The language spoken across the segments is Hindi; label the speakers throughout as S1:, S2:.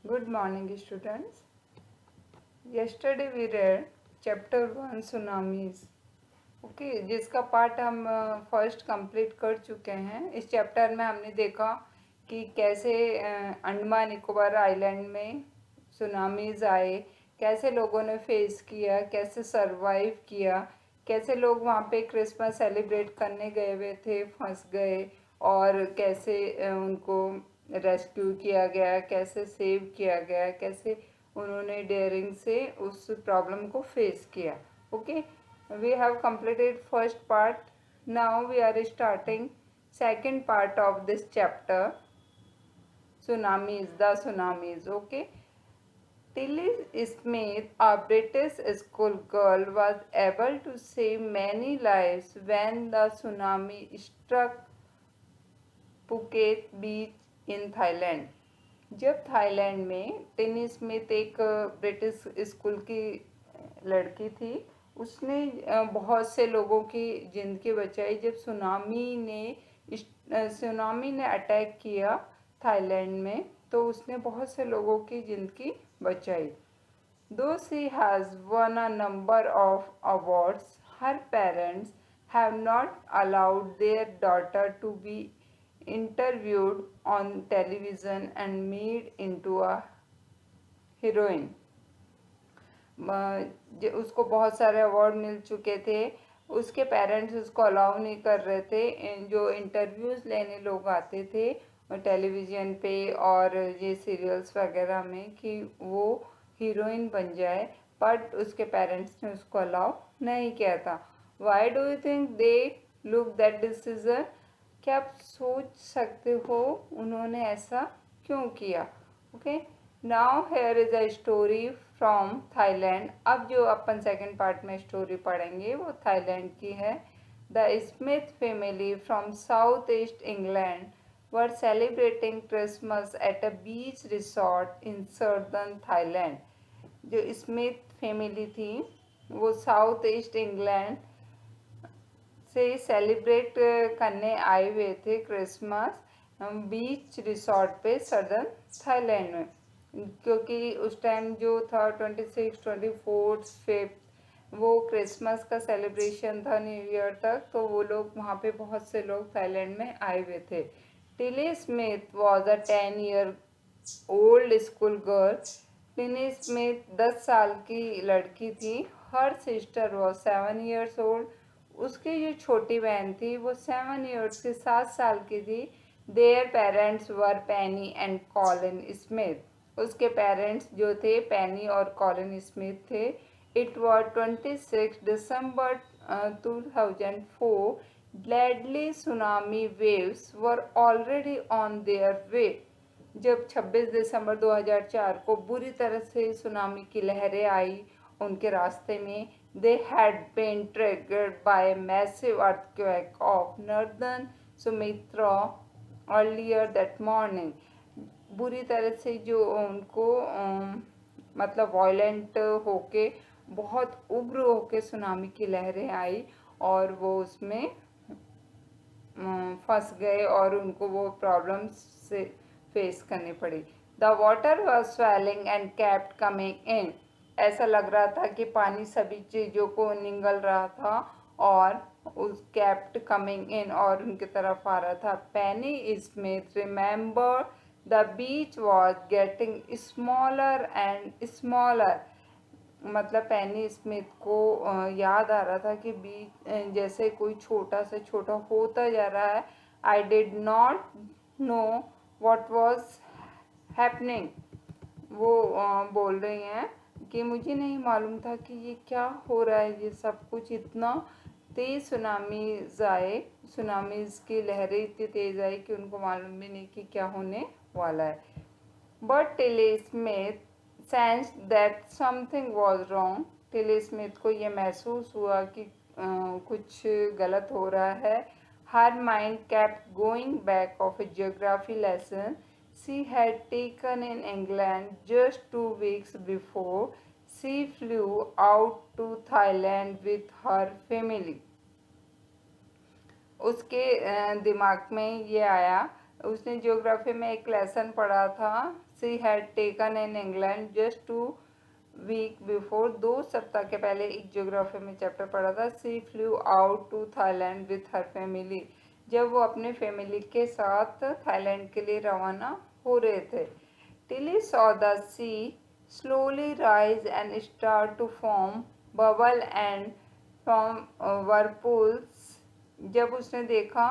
S1: Good morning, students. Yesterday we read chapter 1 tsunamis. Okay जिसका पार्ट हम फर्स्ट कंप्लीट कर चुके हैं। इस चैप्टर में हमने देखा कि कैसे अंडमान निकोबार आइलैंड में सुनामीज आए, कैसे लोगों ने फेस किया, कैसे सरवाइव किया, कैसे लोग वहाँ पे क्रिसमस सेलिब्रेट करने गए हुए थे, फंस गए, और कैसे उनको रेस्क्यू किया गया, कैसे सेव किया गया, कैसे उन्होंने डेयरिंग से उस प्रॉब्लम को फेस किया। Okay, we have completed first part. Now we are starting second part of this chapter, tsunamis. Okay, Tilly Smith, a British schoolgirl, was able to save many lives when the tsunami struck Phuket beach in Thailand. जब थाईलैंड में टिनी स्मिथ एक ब्रिटिश स्कूल की लड़की थी, उसने बहुत से लोगों की ज़िंदगी बचाई जब सुनामी ने अटैक किया थाईलैंड में, तो उसने बहुत से लोगों की ज़िंदगी बचाई। Though she has won a number of awards, her parents have not allowed their daughter to be interviewed on television and made into a heroine. उसको बहुत सारे अवार्ड मिल चुके थे, उसके पेरेंट्स उसको अलाउ नहीं कर रहे थे। जो इंटरव्यूज़ लेने लोग आते थे टेलीविज़न पे और ये सीरियल्स वगैरह में कि वो हीरोइन बन जाए, बट उसके पेरेंट्स ने उसको अलाउ नहीं किया था। Why do you think they look that decision? क्या आप सोच सकते हो उन्होंने ऐसा क्यों किया? Okay, now here is a story from Thailand. अब जो अपन सेकेंड पार्ट में स्टोरी पढ़ेंगे वो थाईलैंड की है। The Smith family from south east England were celebrating Christmas at a beach resort in southern Thailand. जो स्मिथ फैमिली थी वो साउथ ईस्ट इंग्लैंड से सेलिब्रेट करने आए हुए थे क्रिसमस बीच रिसोर्ट पे सदर्न थाईलैंड में, क्योंकि उस टाइम जो था 26, 24, 5 वो क्रिसमस का सेलिब्रेशन था न्यू ईयर तक, तो वो लोग वहाँ पे बहुत से लोग थाईलैंड में आए हुए थे। Tilly Smith was a 10-year old school girl. टिनी Smith 10 साल की लड़की थी। Her sister was 7 years old. उसकी जो छोटी बहन थी वो 7 years की 7 साल की थी। Their parents were Penney and Colin Smith. उसके पेरेंट्स जो थे पेनी और कॉलिन स्मिथ थे। It was 26 December 2004। Deadly tsunami waves were already on their way. जब 26 दिसंबर 2004 को बुरी तरह से सुनामी की लहरें आई उनके रास्ते में, they had been triggered by a massive earthquake of northern Sumatra earlier that morning. बुरी तरह से जो उनको मतलब वायलेंट होके, बहुत उग्र होके सुनामी की लहरें आई और वो उसमें फंस गए और उनको वो प्रॉब्लम्स से फेस करनी पड़ी। The water was swelling and kept coming in. ऐसा लग रहा था कि पानी सभी चीज़ों को निगल रहा था और उस केप्ट कमिंग इन और उनकी तरफ आ रहा था। Penny Smith remember the beach was getting smaller and smaller. मतलब पेनी स्मिथ को याद आ रहा था कि बीच जैसे कोई छोटा से छोटा होता जा रहा है। I did not know what was happening. वो बोल रही हैं कि मुझे नहीं मालूम था कि ये क्या हो रहा है, ये सब कुछ इतना तेज़ सुनामीज़ की लहरें इतनी तेज़ आई कि उनको मालूम भी नहीं कि क्या होने वाला है। But Tilly Smith sensed that something was wrong. Tilly Smith को ये महसूस हुआ कि कुछ गलत हो रहा है। Her mind kept going back of A geography lesson she had taken in England just 2 weeks before she flew out to Thailand with her family. उसके दिमाग में ये आया, उसने ज्योग्राफी में एक लेसन पढ़ा था she had taken in England just 2 week before. 2 सप्ताह के पहले एक ज्योग्राफी में चैप्टर पढ़ा था. She flew out to Thailand with her family. जब वो अपने फैमिली के साथ थाईलैंड के लिए रवाना हो रहे थे. Tilly saw the sea slowly rise and start to form bubble and from whirlpools. जब उसने देखा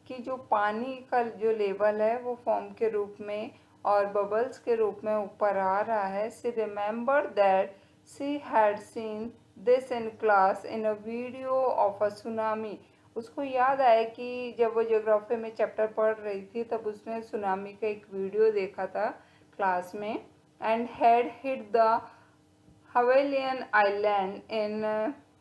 S1: कि जो पानी का जो लेवल है वो फॉर्म के रूप में और बबल्स के रूप में ऊपर आ रहा है. She remember that she had seen this in class in a video of a tsunami. उसको याद आया कि जब वो ज्योग्राफी में चैप्टर पढ़ रही थी तब उसने सुनामी का एक वीडियो देखा था क्लास में. And had hit the Hawaiian island in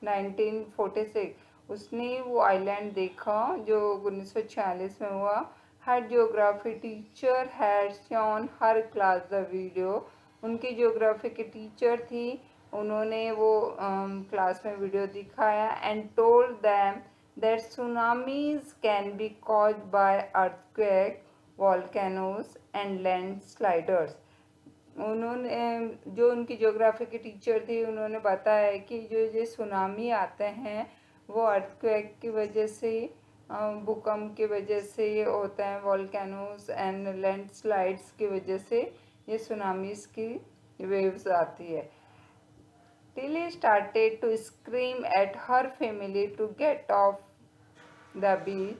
S1: 1946. उसने वो आइलैंड देखा जो 1946 में हुआ. हर geography teacher had shown her class the video. उनकी ज्योग्राफी की टीचर थी, उन्होंने वो क्लास में वीडियो दिखाया. And told them that tsunamis can be caused by earthquake, volcanoes and landslides. उन्होंने जो उनकी ज्योग्राफी की टीचर थी उन्होंने बताया कि जो ये सुनामी आते हैं वो अर्थक्वेक की वजह से, भूकंप की वजह से ये होता है, वॉल्केनोज एंड लैंडस्लाइड्स की वजह से ये सुनामीज की वेव्स आती है. Tilly started to scream at her family to get off the beach.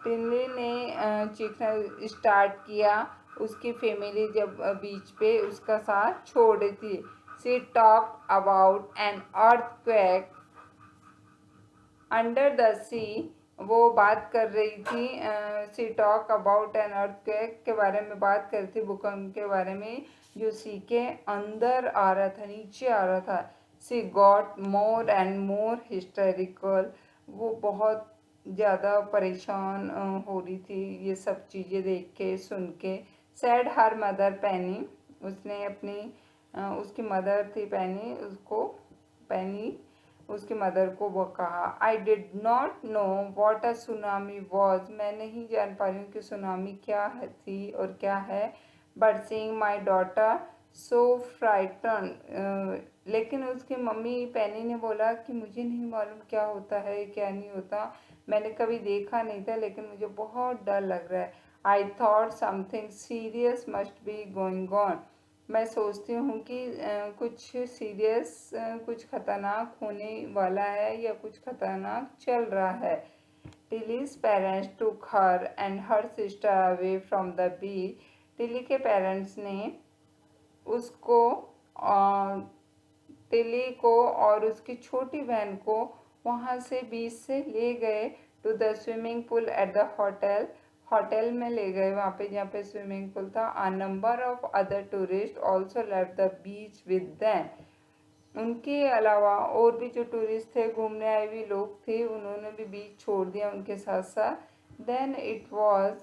S1: Tilly ने चीखना स्टार्ट किया उसकी फैमिली जब बीच पे उसका साथ छोड़ रही थी. She talk about an earthquake under the sea. वो बात कर रही थी, she talk about an earthquake के बारे में बात कर रही थी, भूकंप के बारे में जो सी के अंदर आ रहा था, नीचे आ रहा था. She got more and more hysterical. वो बहुत ज़्यादा परेशान हो रही थी ये सब चीज़ें देख के सुन के. सैड हर मदर पैनी. उसने अपनी उसकी मदर थी पैनी, उसकी मदर को वो कहा. I did not know what a tsunami was. मैं नहीं जान पा रही हूँ कि सुनामी क्या है थी और क्या है. But seeing my daughter so frighten. लेकिन उसकी मम्मी पैनी ने बोला कि मुझे नहीं मालूम क्या होता है क्या नहीं होता, मैंने कभी देखा नहीं था लेकिन मुझे बहुत डर लग रहा है. I thought something serious must be going on. मैं सोचती हूँ कि कुछ सीरियस, कुछ खतरनाक होने वाला है या कुछ खतरनाक चल रहा है. Tilly's parents took her and her sister away from the beach. Tilly के पेरेंट्स ने उसको, टिली को और उसकी छोटी बहन को वहाँ से बीच से ले गए to the swimming pool at the hotel में ले गए वहाँ पे जहाँ पे स्विमिंग पूल था. A number of other tourist also left the beach with them. उनके अलावा और भी जो टूरिस्ट थे, घूमने आए हुए लोग थे, उन्होंने भी बीच छोड़ दिया उनके साथ साथ. Then it was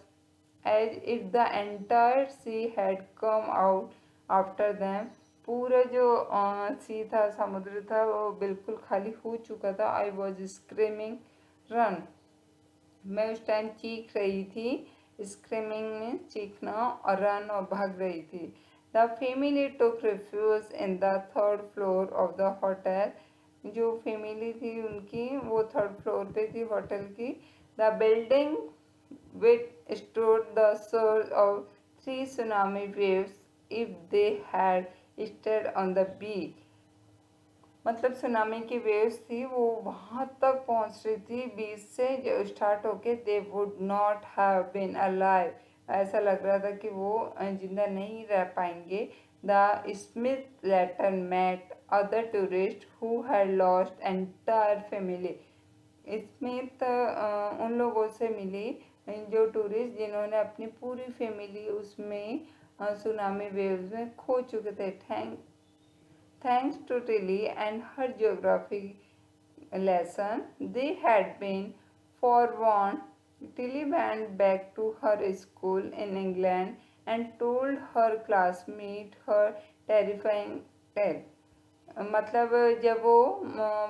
S1: as if the entire sea had come out after them. पूरा जो सी था, समुद्र था, वो बिल्कुल खाली हो चुका था. I was screaming run. मैं उस टाइम चीख रही थी. स्क्रीमिंग में चीखना और रन और भाग रही थी. The family took refuge in the 3rd floor of the hotel. जो फैमिली थी उनकी वो 3rd फ्लोर पे थी होटल की. The building with store the source of 3 tsunami waves if they had stayed on the beach. मतलब सुनामी की वेव्स थी वो वहाँ तक पहुँच रही थी बीच से जो स्टार्ट होके. They would not have been alive. ऐसा लग रहा था कि वो जिंदा नहीं रह पाएंगे. The Smith later met other tourist who had lost entire family. Smith उन लोगों से मिली जो टूरिस्ट जिन्होंने अपनी पूरी फैमिली उसमें सुनामी वेव्स में खो चुके थे. Thanks to Tilly and her geography lesson, they had been forewarned. Tilly went back to her school in England and told her classmate her terrifying tale. मतलब जब वो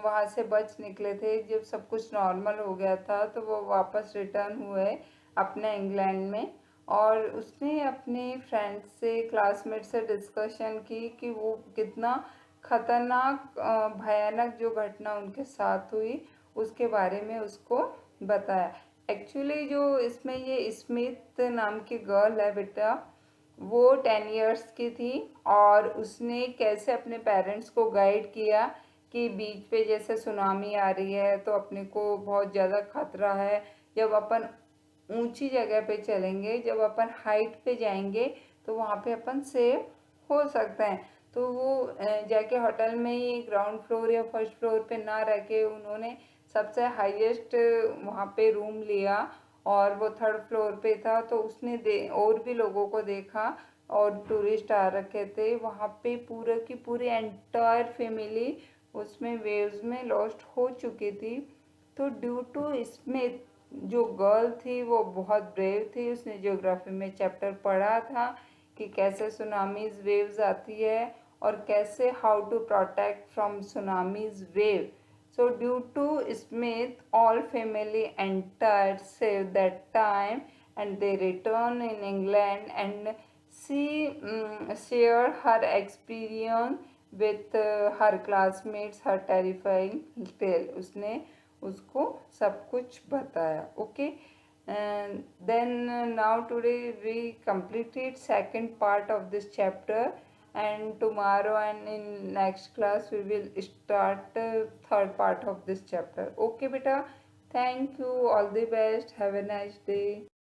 S1: वहाँ से बच निकले थे, जब सब कुछ नॉर्मल हो गया था, तो वो वापस रिटर्न हुए अपने इंग्लैंड में और उसने अपने फ्रेंड्स से, क्लासमेट से डिस्कशन की कि वो कितना खतरनाक भयानक जो घटना उनके साथ हुई उसके बारे में उसको बताया। एक्चुअली जो इसमें ये स्मिथ नाम की गर्ल है बेटा, वो 10 इयर्स की थी और उसने कैसे अपने पेरेंट्स को गाइड किया कि बीच पे जैसे सुनामी आ रही है तो अपने को बहुत ज़्यादा खतरा है, जब अपन ऊंची जगह पे चलेंगे, जब अपन हाइट पे जाएंगे तो वहाँ पे अपन सेफ हो सकते हैं। तो वो जाके होटल में ही ग्राउंड फ्लोर या फर्स्ट फ्लोर पे ना रह के उन्होंने सबसे हाईएस्ट वहाँ पे रूम लिया और वो थर्ड फ्लोर पे था। तो उसने और भी लोगों को देखा और टूरिस्ट आ रखे थे वहाँ पे, पूरे की पूरी एंटायर फैमिली उसमें वेव्स में लॉस्ट हो चुकी थी। तो ड्यू टू इसमें जो गर्ल थी वो बहुत ब्रेव थी, उसने ज्योग्राफी में चैप्टर पढ़ा था कि कैसे सुनामीज वेव्स आती है और कैसे how to protect from tsunamis wave. So due to Smith, all family entered save that time and they return in England and she shared her experience with her classmates, her terrifying tale. उसने उसको सब कुछ बताया। Okay, and then now today we completed second part of this chapter, and tomorrow and in next class we will start third part of this chapter. Okay beta, thank you, all the best, have a nice day.